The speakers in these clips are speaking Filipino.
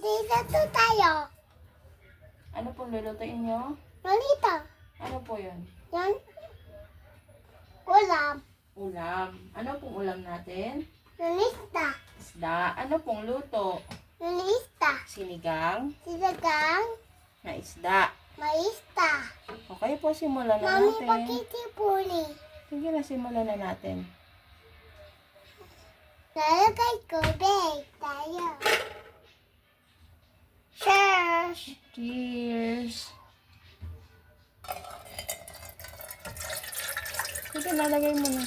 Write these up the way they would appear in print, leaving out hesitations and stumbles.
Dito tayo. Ano pong lulutuin nyo? Lolita. Ano po yun? Yan. Ulam. Ulam. Ano pong ulam natin? Lolita. Isda. Ano pong luto? Lolita. Sinigang Sinagang. na isda. Maista. Okay po, simulan na Mami, natin. pakitipuli. Sige na, simulan na natin. Lalagay ko, bake tayo. Cheers. Cheers! Sige, nalagay mo na.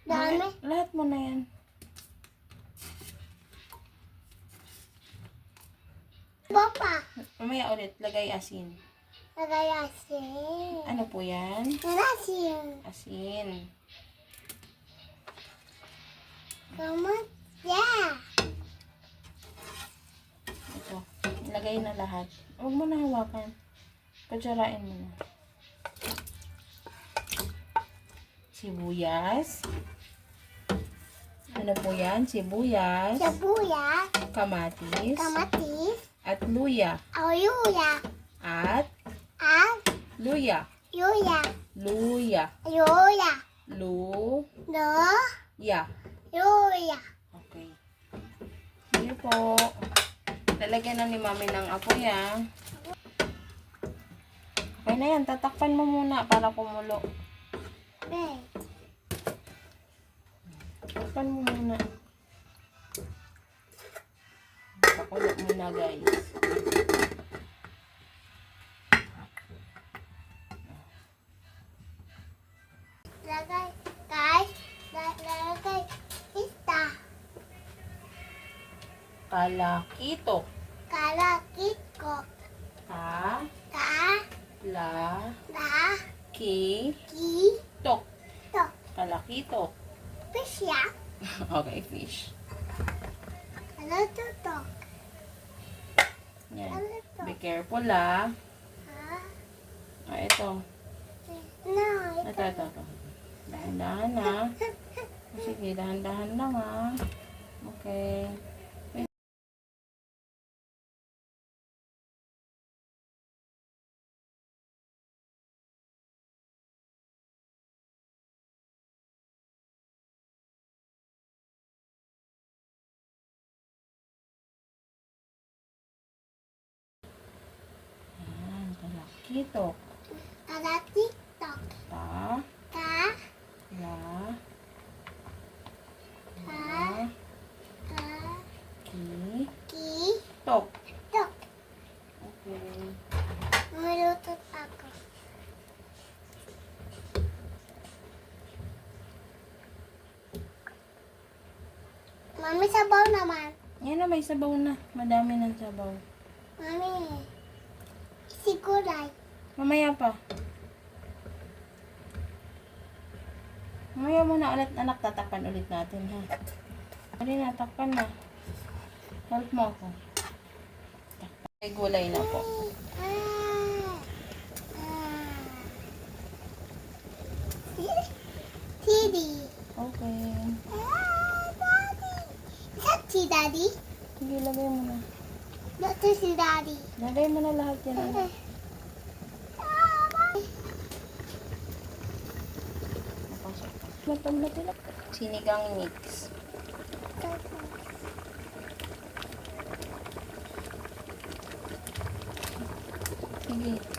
Dami. Lahat mo na yan. Papa. Mamaya ulit, lagay asin. Lagay asin. Ano po yan? Asin. Asin. Kamat. Yeah. Ito. Ilagay na lahat. Huwag mo na hawakan. Kutsarain mo na. Sibuyas. Ano po yan? Sibuyas. Sabuya. Kamatis. Kamatis. At luya. Ayuya. At At luya. yuya. Luya. Yuya. Luya. No. Yuya. Okay. Sige po. Lalagyan na ni mami ng apoy ah. Okay na yan. Tatakpan mo muna para kumulo. Bake. Tatakpan mo muna. Pakulo muna guys. Lagay. Guys. Lagay. Pista. Kalakitok. Kalakit ko. Ka. Ka. La. Da. Ki. Ki. Tok. To. Kalakitok. Pisya. Okay, fish. Ano to? Yan. Ano to? Be careful ah. Ha? Ah, ito. No. Ito. Dahan-dahan ah. Sige, dahan-dahan lang ah. Okay. Yan, kalakitok. Kalakit to. Ta. Ka. La. Ka. La. Ka. Ki. Ki. Tok. To. Okay. Maluto ako. Mami, sabaw naman. Yan na, may sabaw na. Madami ng sabaw. Mami, siguray. Mamaya pa. Mamaya muna ulit, anak. Tatakpan ulit natin, ha? Hindi na, takpan na. Help mo ako. Takpan. May gulay na po. Daddy. Okay. Daddy. Is that si Daddy? Sige, lagay mo na. That is si Daddy. Lagay mo na lahat yan, anak. Napasok. Matamlatilak. Sinigang mix. Sige.